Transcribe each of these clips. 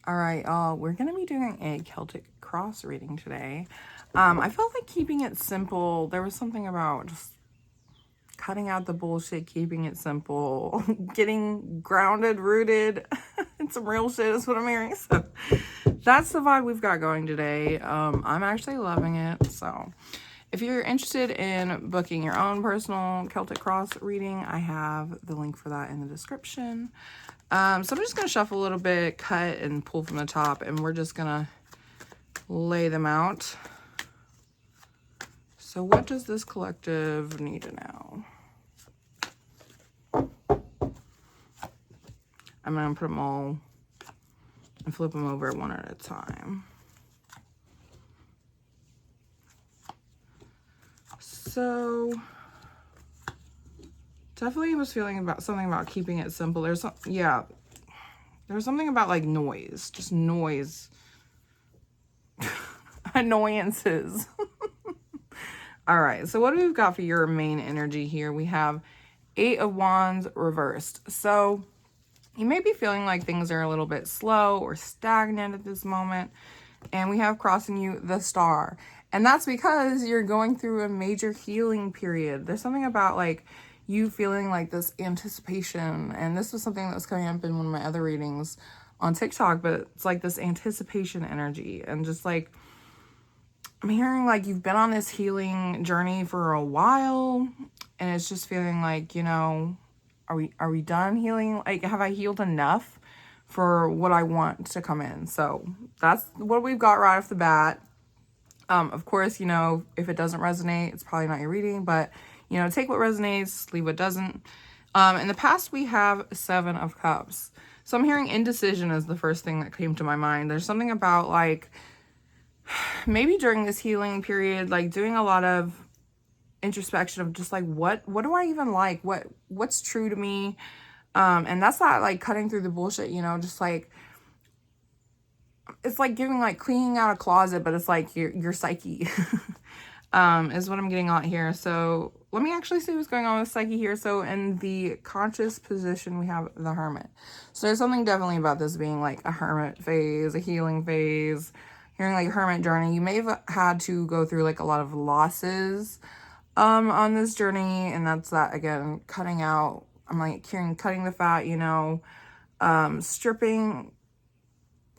All right, we're going to be doing a Celtic cross reading today. I felt like keeping it simple. There was something about just cutting out the bullshit, keeping it simple, getting grounded, rooted in some real shit is what I'm hearing. So that's the vibe we've got going today. I'm actually loving it. So if you're interested in booking your own personal Celtic cross reading, I have the link for that in the description. So I'm just going to shuffle a little bit, cut and pull from the top, and we're just going to lay them out. So what does this collective need to know? I'm going to put them all and flip them over one at a time. So definitely was feeling about something about keeping it simple. There's something about like noise, just noise, annoyances. All right, so what do we've got for your main energy here? We have 8 of Wands reversed. So you may be feeling like things are a little bit slow or stagnant at this moment. And we have crossing you the Star. And that's because you're going through a major healing period. There's something about like you feeling like this anticipation. And this was something that was coming up in one of my other readings on TikTok. But it's like this anticipation energy. And just like, I'm hearing like you've been on this healing journey for a while. And it's just feeling like, you know, are we done healing? Like, have I healed enough for what I want to come in? So that's what we've got right off the bat. Of course, you know, if it doesn't resonate, it's probably not your reading, but, you know, take what resonates, leave what doesn't. In the past, we have 7 of Cups. So I'm hearing indecision is the first thing that came to my mind. There's something about like, maybe during this healing period, like doing a lot of introspection of just like, what do I even like? What's true to me? And that's not like cutting through the bullshit, you know, just like, it's like giving like cleaning out a closet, but it's like your psyche is what I'm getting on here. So let me actually see what's going on with psyche here. So in the conscious position, we have the Hermit. So there's something definitely about this being like a hermit phase, a healing phase, hearing like a hermit journey. You may have had to go through like a lot of losses on this journey, and that's that again, cutting out, I'm like hearing cutting the fat, you know, stripping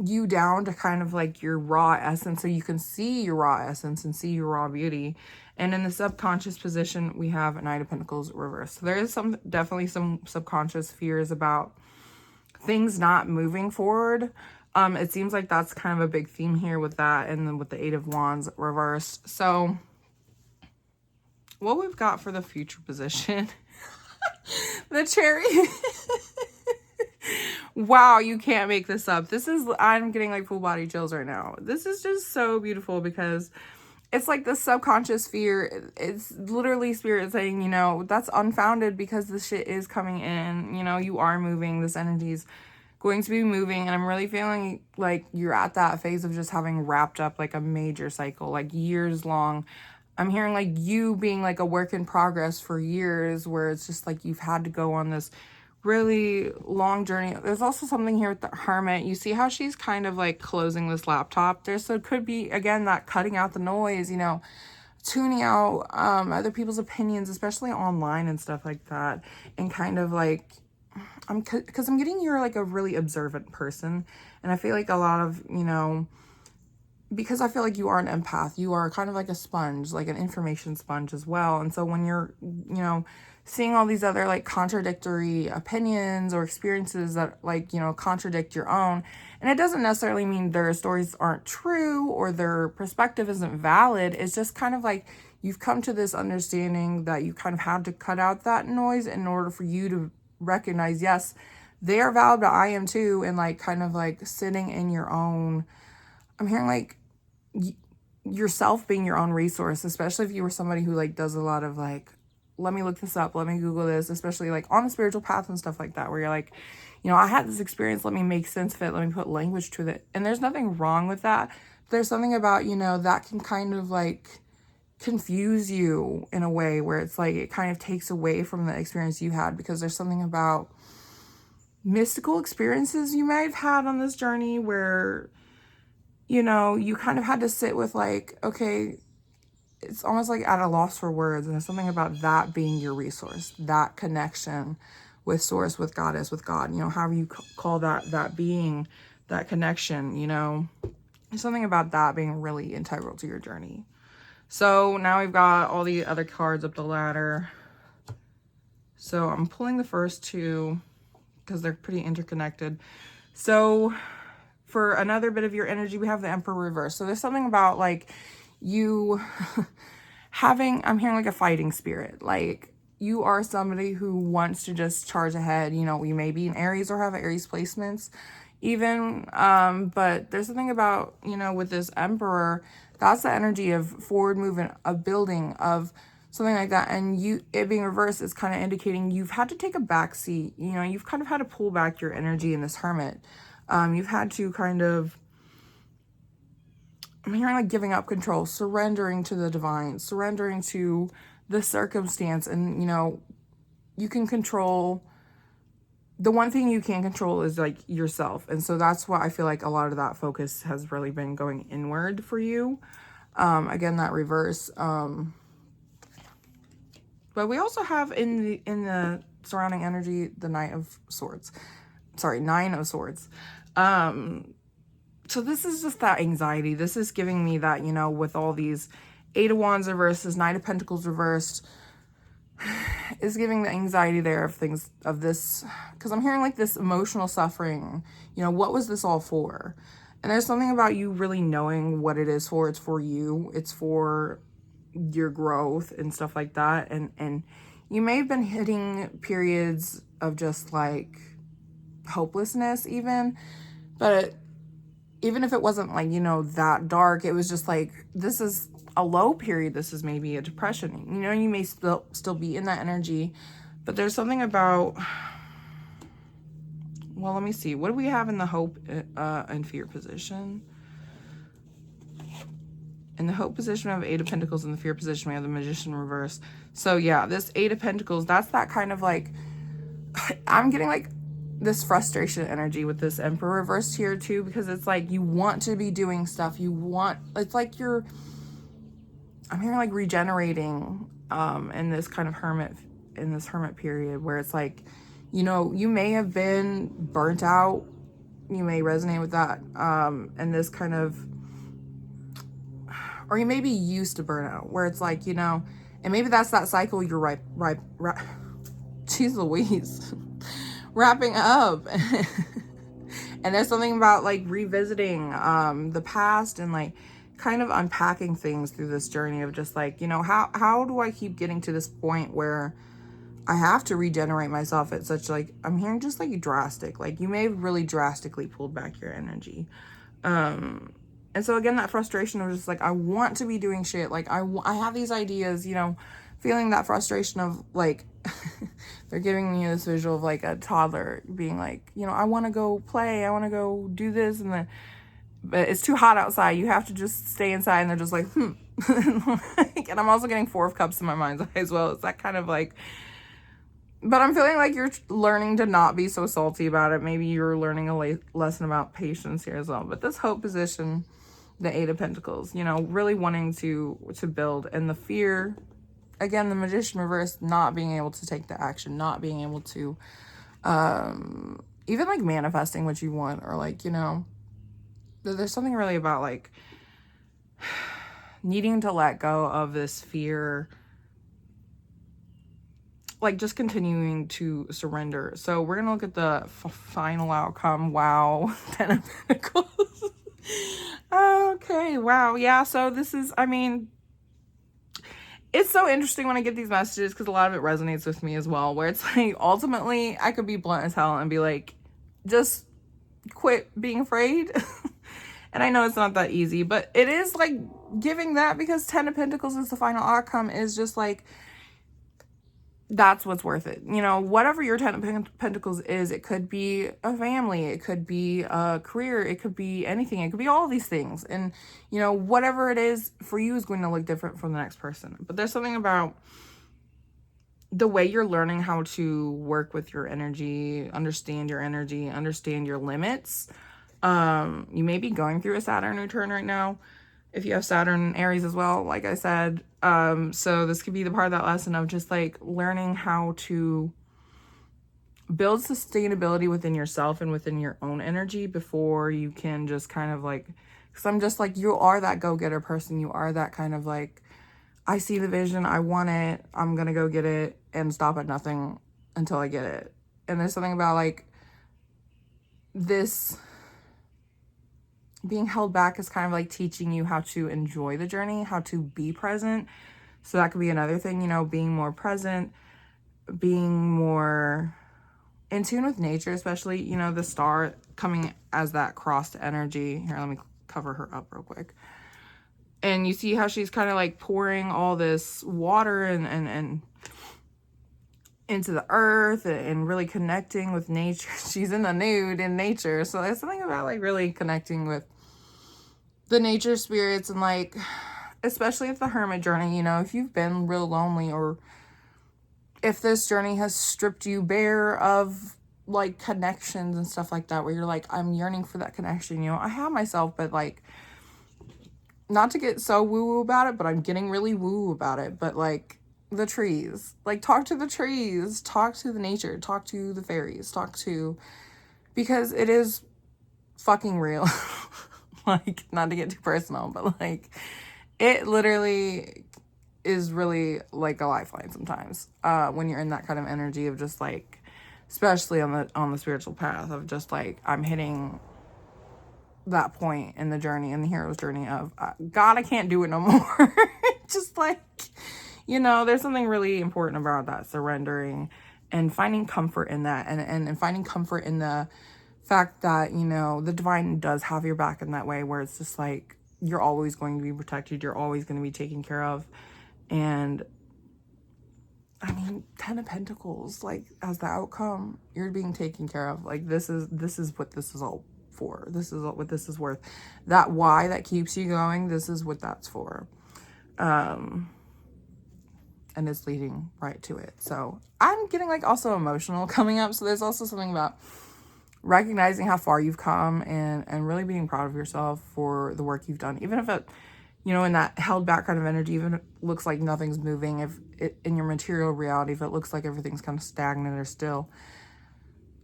you down to kind of like your raw essence so you can see your raw essence and see your raw beauty. And in the subconscious position, we have a Knight of Pentacles reversed. So there is definitely some subconscious fears about things not moving forward. It seems like that's kind of a big theme here with that, and then with the 8 of Wands reversed. So what we've got for the future position, the Chariot. Wow, you can't make this up. I'm getting like full body chills right now. This is just so beautiful because it's like the subconscious fear. It's literally spirit saying, you know, that's unfounded because this shit is coming in. You know, you are moving. This energy's going to be moving. And I'm really feeling like you're at that phase of just having wrapped up like a major cycle, like years long. I'm hearing like you being like a work in progress for years, where it's just like you've had to go on this really long journey. There's also something here with the Hermit. You see how she's kind of like closing this laptop. So it could be, again, that cutting out the noise, you know, tuning out other people's opinions, especially online and stuff like that. And kind of like, because I'm getting you're like a really observant person. And I feel like a lot of, you know, because I feel like you are an empath, you are kind of like a sponge, like an information sponge as well. And so when you're, you know, seeing all these other like contradictory opinions or experiences that like, you know, contradict your own, and it doesn't necessarily mean their stories aren't true or their perspective isn't valid. It's just kind of like you've come to this understanding that you kind of had to cut out that noise in order for you to recognize, yes, they are valid, but I am too. And like kind of like sitting in your own, I'm hearing like yourself being your own resource, especially if you were somebody who like does a lot of like, let me look this up, let me Google this, especially like on a spiritual path and stuff like that, where you're like, you know, I had this experience, let me make sense of it, let me put language to it. And there's nothing wrong with that. There's something about, you know, that can kind of like confuse you in a way where it's like it kind of takes away from the experience you had, because there's something about mystical experiences you may have had on this journey where, you know, you kind of had to sit with like, okay, it's almost like at a loss for words. And there's something about that being your resource, that connection with source, with goddess, with God, you know, however you call that being, that connection, you know, there's something about that being really integral to your journey. So now we've got all the other cards up the ladder. So I'm pulling the first two because they're pretty interconnected. So for another bit of your energy, we have the Emperor reverse. So there's something about like you having, I'm hearing like a fighting spirit. Like you are somebody who wants to just charge ahead. You know, you may be in Aries or have Aries placements even. But there's something about, you know, with this Emperor, that's the energy of forward movement, of building, of something like that. And you, it being reversed is kind of indicating you've had to take a back seat. You know, you've kind of had to pull back your energy in this Hermit. You've had to kind of, I'm hearing like giving up control, surrendering to the divine, surrendering to the circumstance. And, you know, you can control, the one thing you can't control is like yourself. And so that's why I feel like a lot of that focus has really been going inward for you. Again, that reverse. But we also have in the surrounding energy, the Knight of Swords. Sorry, Nine of Swords. So this is just that anxiety. This is giving me that, you know, with all these Eight of Wands reversed, this Knight of Pentacles reversed, is giving the anxiety there of things, of this, because I'm hearing like this emotional suffering. You know, what was this all for? And there's something about you really knowing what it is for. It's for you. It's for your growth and stuff like that. And you may have been hitting periods of just like hopelessness even, but even if it wasn't like, you know, that dark, it was just like, this is a low period. This is maybe a depression. You know, you may still be in that energy, but there's something about, well, let me see. What do we have in the hope and fear position? In the hope position, we have Eight of Pentacles. In the fear position, we have the Magician reverse. So yeah, this Eight of Pentacles, that's that kind of like, I'm getting like this frustration energy with this Emperor reversed here too, because it's like you want to be doing stuff. You want, it's like you're, I'm hearing like regenerating in this kind of hermit, in this hermit period where it's like, you know, you may have been burnt out. You may resonate with that. And this kind of, or you may be used to burnout where it's like, you know, and maybe that's that cycle you're right. Jeez Louise. Wrapping up. And there's something about like revisiting the past and like kind of unpacking things through this journey of just like, you know, how do I keep getting to this point where I have to regenerate myself at such like, I'm hearing just like drastic, like you may have really drastically pulled back your energy. And so again, that frustration of just like, I want to be doing shit. Like I have these ideas, you know, feeling that frustration of like, they're giving me this visual of like a toddler being like, you know, I want to go play. I want to go do this. And then, but it's too hot outside. You have to just stay inside. And they're just like, and I'm also getting Four of Cups in my mind's eye as well. It's that kind of like, but I'm feeling like you're learning to not be so salty about it. Maybe you're learning a lesson about patience here as well. But this hope position, the Eight of Pentacles, you know, really wanting to build, and the fear, again, the Magician reverse, not being able to take the action, not being able to even like manifesting what you want, or like, you know, there's something really about like needing to let go of this fear, like just continuing to surrender. So we're gonna look at the final outcome. Wow. 10 of Pentacles. Okay, wow. Yeah, so this is, I mean, it's so interesting when I get these messages because a lot of it resonates with me as well, where it's like, ultimately, I could be blunt as hell and be like, just quit being afraid. And I know it's not that easy, but it is like giving that, because 10 of Pentacles is the final outcome, is just like, that's what's worth it. You know, whatever your 10 of Pentacles is, it could be a family, it could be a career, it could be anything, it could be all these things. And, you know, whatever it is for you is going to look different from the next person. But there's something about the way you're learning how to work with your energy, understand your limits. You may be going through a Saturn return right now. If you have Saturn and Aries as well, like I said. So this could be the part of that lesson of just like learning how to build sustainability within yourself and within your own energy before you can just kind of like, because I'm just like, you are that go-getter person. You are that kind of like, I see the vision, I want it, I'm gonna go get it and stop at nothing until I get it. And there's something about like this being held back is kind of like teaching you how to enjoy the journey, how to be present. So that could be another thing, you know, being more present, being more in tune with nature, especially, you know, the star coming as that crossed energy. Here, let me cover her up real quick. And you see how she's kind of like pouring all this water and into the earth and really connecting with nature. She's in the nude in nature. So there's something about like really connecting with the nature spirits and like, especially if the hermit journey, you know, if you've been real lonely or if this journey has stripped you bare of like connections and stuff like that, where you're like, I'm yearning for that connection. You know, I have myself, but like, not to get so woo-woo about it, but I'm getting really woo about it. But like the trees, like talk to the trees, talk to the nature, talk to the fairies, because it is fucking real. Like, not to get too personal, but like it literally is really like a lifeline sometimes, when you're in that kind of energy of just like, especially on the spiritual path of just like, I'm hitting that point in the journey, in the hero's journey of God, I can't do it no more. Just like, you know, there's something really important about that surrendering and finding comfort in that, and finding comfort in the fact that, you know, the divine does have your back in that way, where it's just like, you're always going to be protected, you're always going to be taken care of. And I mean, 10 of Pentacles, like as the outcome, you're being taken care of. Like this is what this is all for. This is what this is worth. That why that keeps you going, this is what that's for. And it's leading right to it. So I'm getting like also emotional coming up. So there's also something about recognizing how far you've come and really being proud of yourself for the work you've done. Even if it, you know, in that held back kind of energy, even if it looks like nothing's moving, if it, in your material reality, if it looks like everything's kind of stagnant or still,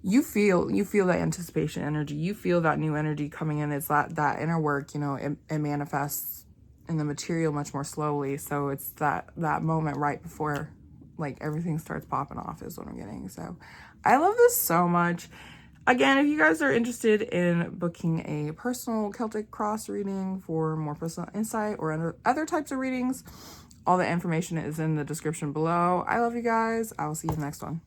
you feel that anticipation energy, you feel that new energy coming in. It's that inner work, you know, it manifests in the material much more slowly. So it's that moment right before like everything starts popping off is what I'm getting. So I love this so much. Again, if you guys are interested in booking a personal Celtic cross reading for more personal insight or other types of readings, all the information is in the description below. I love you guys. I will see you in the next one.